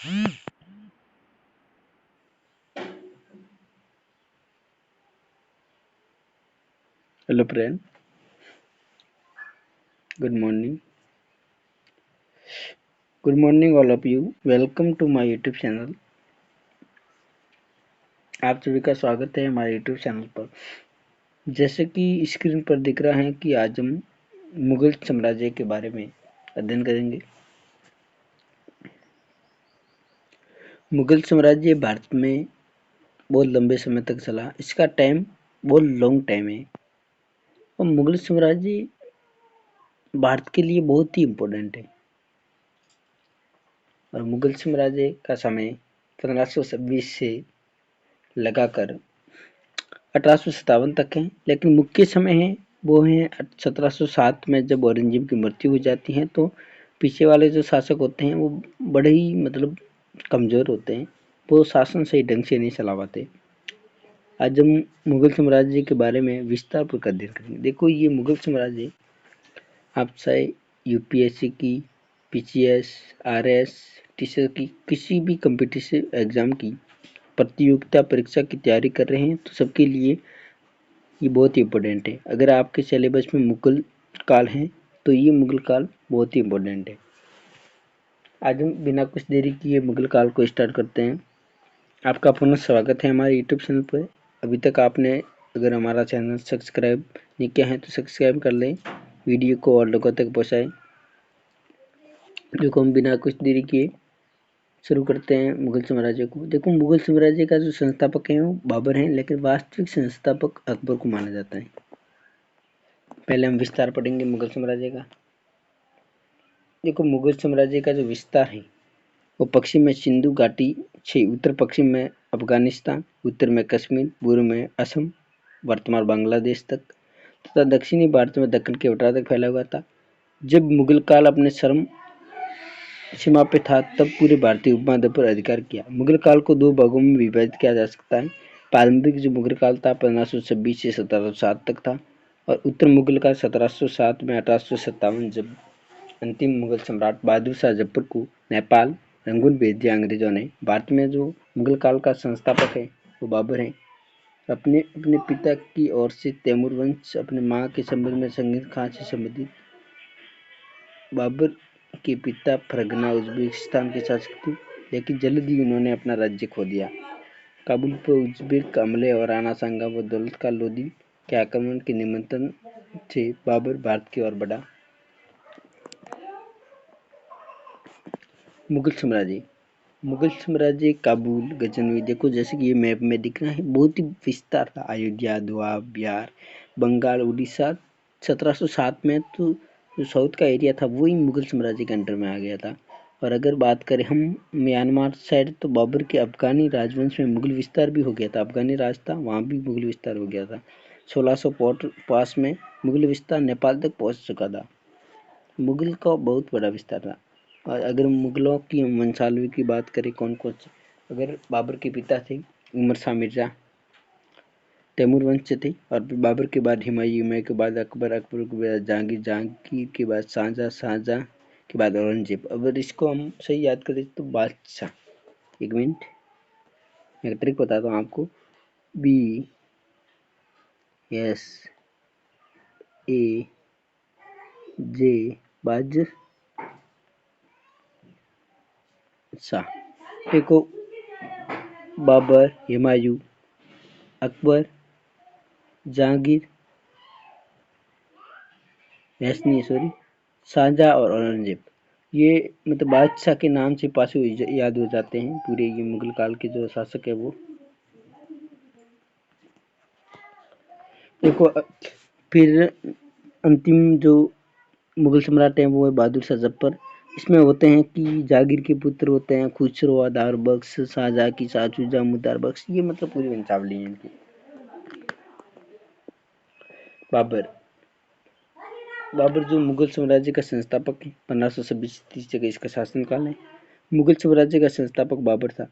Hello friend, good morning. Good morning all of you. Welcome to my YouTube channel. आप सभी का स्वागत है हमारे YouTube चैनल पर। जैसे कि स्क्रीन पर दिख रहा है कि आज हम मुगल साम्राज्य के बारे में अध्ययन करेंगे। मुगल साम्राज्य भारत में बहुत लंबे समय तक चला। इसका टाइम बहुत लॉन्ग टाइम है और मुगल साम्राज्य भारत के लिए बहुत ही इम्पोर्टेंट है। और मुगल साम्राज्य का समय 1526 से लगाकर 1857 तक है, लेकिन मुख्य समय है वो है 1707 में जब औरंगजेब की मृत्यु हो जाती है। तो पीछे वाले जो शासक होते हैं वो बड़े ही कमजोर होते हैं, वो शासन सही ढंग से नहीं चला पाते। आज हम मुगल साम्राज्य के बारे में विस्तार पूर्वक अध्ययन करेंगे। देखो, ये मुगल साम्राज्य आप चाहे यूपीएससी की, पीसीएस, आरएस, टीचर की, किसी भी कम्पिटिटिव एग्जाम की प्रतियोगिता परीक्षा की तैयारी कर रहे हैं तो सबके लिए ये बहुत ही इम्पोर्टेंट है। अगर आपके सिलेबस में मुगल काल है तो ये मुगल काल बहुत ही इम्पोर्टेंट है। आज हम बिना कुछ देरी किए मुगल काल को स्टार्ट करते हैं। आपका पुनः स्वागत है हमारे यूट्यूब चैनल पर। अभी तक आपने अगर हमारा चैनल सब्सक्राइब नहीं किया है तो सब्सक्राइब कर लें, वीडियो को और लोगों तक पहुँचाएं। देखो, हम बिना कुछ देरी किए शुरू करते हैं मुगल साम्राज्य को। देखो, मुगल साम्राज्य का जो संस्थापक है वो बाबर हैं, लेकिन वास्तविक संस्थापक अकबर को माना जाता है। पहले हम विस्तार पढ़ेंगे मुगल साम्राज्य का। देखो, मुगल साम्राज्य का जो विस्तार है वो पश्चिम में सिंधु घाटी से उत्तर पश्चिम में अफगानिस्तान, उत्तर में कश्मीर, पूर्व में असम, वर्तमान बांग्लादेश तक तथा दक्षिणी भारत में दक्कन के पठार तक फैला हुआ था। जब मुगल काल अपने चरम सीमा पे था तब पूरे भारतीय उपमहाद्वीप पर अधिकार किया। मुगल काल को दो भागों में विभाजित किया जा सकता है। प्रारंभिक जो मुगल काल था 1526 से 1707 तक था, और उत्तर मुगल काल 1707 में 1857 जब अंतिम मुगल सम्राट बहादुर शाह जफर को नेपाल रंगून भेज दिया अंग्रेजों ने। भारत में जो मुगल काल का संस्थापक है वो बाबर है। अपने अपने पिता की ओर से तैमूर वंश, अपने माँ के संबंध में संगीत खान से संबंधित। बाबर के पिता फरगना उज्बेकिस्तान के शासक थे, लेकिन जल्द ही उन्होंने अपना राज्य खो दिया। काबुल पर उज्बेक हमले और राणा सांगा व दौलत खान लोदी के आक्रमण के निमंत्रण से बाबर भारत की ओर बढ़ा। मुगल साम्राज्य काबुल, गजनवी, देखो जैसे कि ये मैप में दिख रहा है, बहुत ही विस्तार था। अयोध्या, दोआब, बिहार, बंगाल, उड़ीसा। 1707 में तो जो साउथ का एरिया था वही मुगल साम्राज्य के अंडर में आ गया था। और अगर बात करें हम म्यांमार साइड, तो बाबर के अफगानी राजवंश में मुगल विस्तार भी हो गया था। अफगानी राज था, वहाँ भी मुगल विस्तार हो गया था। 1600 में मुगल विस्तार नेपाल तक पहुँच चुका था। मुगल का बहुत बड़ा विस्तार था। और अगर मुगलों की वंशावली की बात करें कौन कौन से, अगर बाबर के पिता थे उमर शाह मिर्जा, तैमूर वंश से थे। और बाबर के बाद हुमायूं, हुमायूं के बाद अकबर, अकबर के बाद जहांगीर, जहांगीर के बाद शाहजहां, शाहजहां के बाद औरंगजेब। अगर इसको हम सही याद करें तो बादशाह, एक मिनट मैं ट्रिक बताता हूँ आपको। BSA बादशाह। देखो, बाबर, हुमायूं, अकबर, जहांगीर, शाहजहां और औरंगजेब, ये बादशाह के नाम से पास याद हो जाते हैं पूरे ये मुगल काल के जो शासक है वो। देखो, फिर अंतिम जो मुगल सम्राट है वो है बहादुर शाह जफर। इसमें होते हैं कि जागीर के पुत्र होते हैं खुसरो, आधार बख्श, शाहजहां की शाहजुजा, मुदार बख्श, ये पूरी वंशावली है इनकी। बाबर बाबर जो मुगल साम्राज्य का संस्थापक है, 1526 तक इसका शासनकाल है। मुगल साम्राज्य का संस्थापक बाबर था,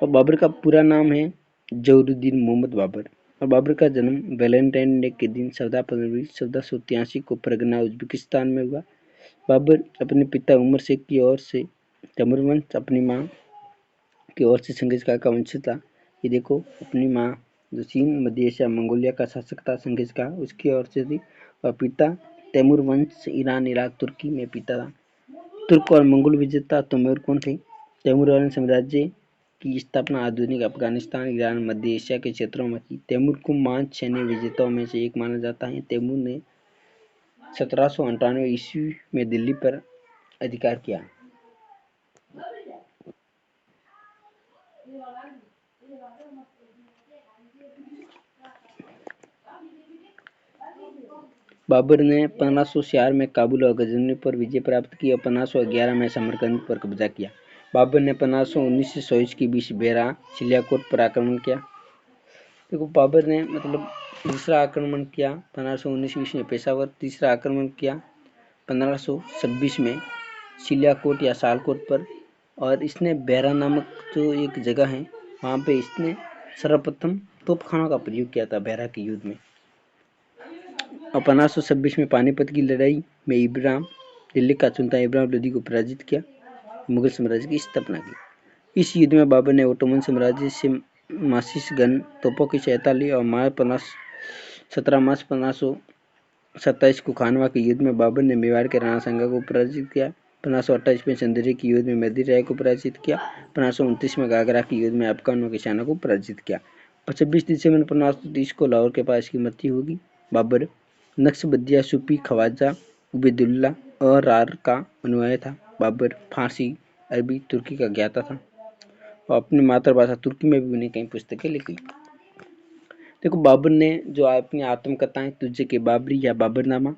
और बाबर का पूरा नाम है जहुरुद्दीन मोहम्मद बाबर। और बाबर का जन्म वैलेंटाइन डे के दिन 14 फरवरी 1483 को परगना उज्बेकिस्तान में हुआ। बाबर अपने पिता उमर शेख की ओर से तैमूर वंश अपनी माँ की ओर से चंगेज खान का वंशज था। ये देखो, अपनी माँ जो चीन, मध्य एशिया, मंगोलिया का शासक था चंगेज खान, उसकी ओर से थी। और पिता तैमूर वंश ईरान, इराक, तुर्की में पिता था। तुर्क और मंगोल विजेता तैमूर कौन थे? तैमूर साम्राज्य की स्थापना आधुनिक अफगानिस्तान, ईरान, मध्य एशिया के क्षेत्रों में की। तैमूर को महान सैन्य विजेताओं में से एक माना जाता है। तैमूर ने 1798 ईस्वी में दिल्ली पर अधिकार किया। बाबर ने 1504 में काबुल और गजनी पर विजय प्राप्त की और 1511 में समरकंद पर कब्जा किया। बाबर ने 1519 से 100 के बीच बेरा, सिलियाकोट पर आक्रमण किया। देखो, बाबर ने दूसरा आक्रमण किया 1519 ईस्वी में पेशावर, तीसरा आक्रमण किया 1526 में सिलियाकोट या सालकोट पर, और इसने बेरा नामक जो एक जगह है वहाँ पे इसने सर्वप्रथम तोपखानों का प्रयोग किया था बेरा के युद्ध में। और 1526 में पानीपत की लड़ाई में इब्राहिम, दिल्ली का सुल्तान इब्राहिम लोदी को पराजित किया, मुगल साम्राज्य की स्थापना की। इस युद्ध में बाबर ने ओटोमन साम्राज्य से मासिस गन तोपों की सहायता ली और 17 मार्च 1527 को खानवा के युद्ध में बाबर ने मेवाड़ के राणा सांगा को पराजित किया। 1528 में चंदेरी के युद्ध में मेदिनी राय को पराजित किया। 1529 में गागरा के युद्ध में अफगानों की सेना को पराजित किया। 26 दिसंबर 1530 को लाहौर के पास की मृत्यु होगी। बाबर नक्शबंदिया, सूफी, ख्वाजा उबैदुल्ला और रार का अनुयायी था। बाबर फारसी, अरबी, तुर्की का ज्ञाता था और अपनी मातृभाषा तुर्की में भी उन्हें कई पुस्तकें लिखी। देखो, बाबर ने जो अपनी आत्मकथाएं तुझे के बाबरी या बाबरनामा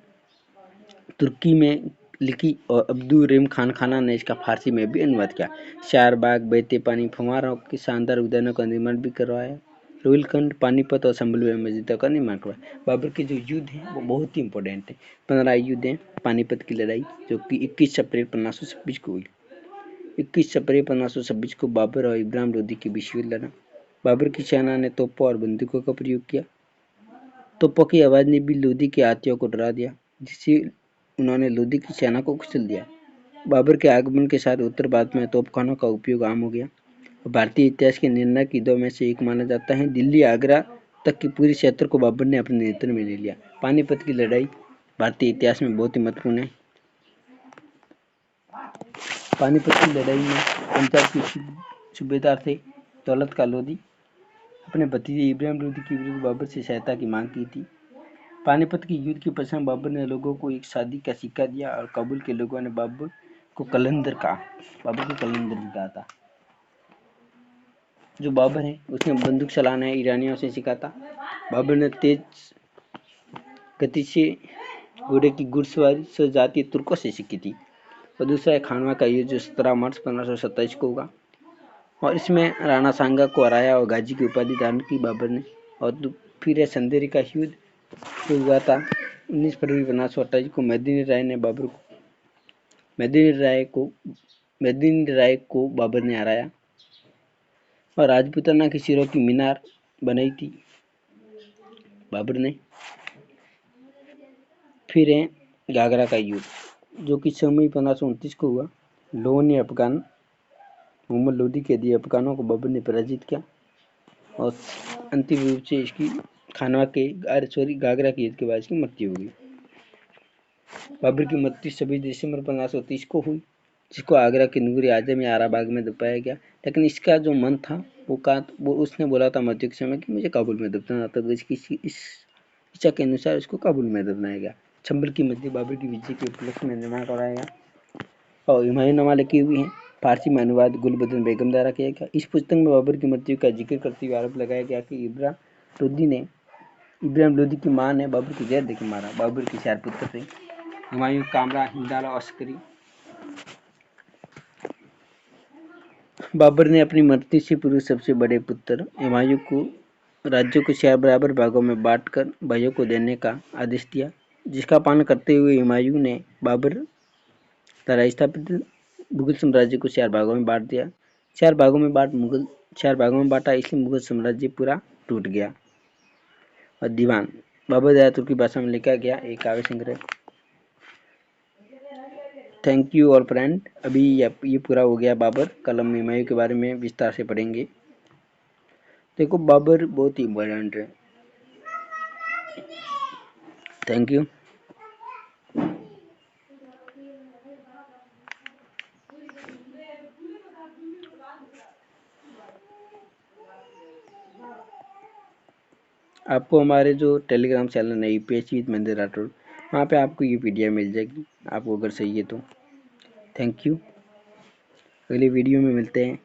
तुर्की में लिखी और अब्दुल रहीम खान खाना ने इसका फारसी में भी अनुवाद किया। शार बाग, बहते पानी, फव्वारों के शानदार उद्यानों का निर्माण भी करवाया। रोहिलखंड, पानीपत और संभल में मस्जिदों का निर्माण करवाया। बाबर के जो युद्ध हैं वो बहुत ही इंपॉर्टेंट है। 15 युद्ध हैं। पानीपत की लड़ाई जो कि 21 अप्रैल 1526 को हुई। 21 अप्रैल 1526 को बाबर और इब्राहिम लोदी के बीच युद्ध लड़ा। बाबर की सेना ने तोपों और बंदूकों का प्रयोग किया। तोपों की आवाज ने भी लोदी के हाथियों को डरा दिया, जिससे उन्होंने लोदी की सेना को कुचल दिया। बाबर के आगमन के साथ उत्तर भारत में तोपखानों का उपयोग आम हो गया। भारतीय इतिहास के निर्णायक युद्धों में से एक माना जाता है। दिल्ली, आगरा तक की पूरी क्षेत्र को बाबर ने अपने नियंत्रण में ले लिया। पानीपत की लड़ाई भारतीय इतिहास में बहुत ही महत्वपूर्ण है। पानीपत की लड़ाई में पंजाब के सूबेदार थे दौलत का लोदी, अपने भतीजे इब्राहिम लोदी के विरुद्ध बाबर से सहायता की मांग की थी। पानीपत के युद्ध के पश्चात बाबर ने लोगों को एक शादी का सिक्का दिया और काबुल के लोगों ने बाबर को कलंदर कहा था। जो बाबर है उसने बंदूक चलाना है ईरानियों से सीखा था। बाबर ने तेज गति से घोड़े की घुड़सवारी जातीय तुर्कों से सीखी थी। और दूसरा है खानवा का युद्ध जो 17 मार्च 1527 को होगा, और इसमें राणा सांगा को हराया और गाजी की उपाधि धारण की बाबर ने। और फिर है चंदेरी का युद्ध जो हुआ था 19 फरवरी 1528 को। मेदिनी राय को बाबर ने हराया और राजपूताना की सिरों की मीनार बनाई थी बाबर ने। फिर है गागरा का युद्ध जो कि 6 मई 1529 को हुआ। लोगों ने अफगान मोहम्मद लोदी के दिए अफगानों को बाबर ने पराजित किया और अंतिम रूप से इसकी खानवा के गागरा के युद्ध के बाद इसकी मृत्यु हो गई। बाबर की मृत्यु 26 दिसंबर 1530 को हुई, जिसको आगरा के नूर आजम या आराबाग में दफनाया गया। लेकिन इसका जो मन था वो उसने बोला था मृत्यु के समय कि मुझे काबुल में दफनाना था, तो इसकी इस इच्छा के अनुसार इसको काबुल में दफनाया गया। चंबल की मस्जिद बाबर की विजय के उपलक्ष्य में निर्माण कराया गया और हुमायूंनामा लिखी हुई है। फारसी में अनुवाद गुलबदन बेगम द्वारा किया गया। इस पुस्तक में बाबर की मृत्यु का जिक्र करते हुए आरोप लगाया गया कि इब्राहिम लोदी की मां ने बाबर को जहर देकर मारा। बाबर के 4 पुत्र थे, हुमायूं, कामरा, हिंदाला और अस्करी। बाबर ने अपनी मृत्यु से पूर्व सबसे बड़े पुत्र हुमायूं को राज्यों को 4 बराबर भागों में बांटकर भाइयों को देने का आदेश दिया, जिसका पालन करते हुए हुमायूं ने बाबर द्वारा स्थापित मुगल साम्राज्य को 4 भागों में बांट दिया। 4 भागों में बांटा, इसलिए मुगल साम्राज्य पूरा टूट गया। और दीवान बाबर द्वारा तुर्की भाषा में लिखा गया एक काव्य संग्रह। Thank you all friend. अभी ये पूरा हो गया बाबर। कल हम हुमायूं के बारे में विस्तार से पढ़ेंगे। देखो बाबर बहुत ही इम्पोर्टेंट है। Thank you. आपको हमारे जो टेलीग्राम चैनल है यूपीएससी विद महेंद्र राठौड़, वहाँ पे आपको ये पीडीएफ मिल जाएगी, आपको अगर चाहिए तो। Thank you. अगली वीडियो में मिलते हैं।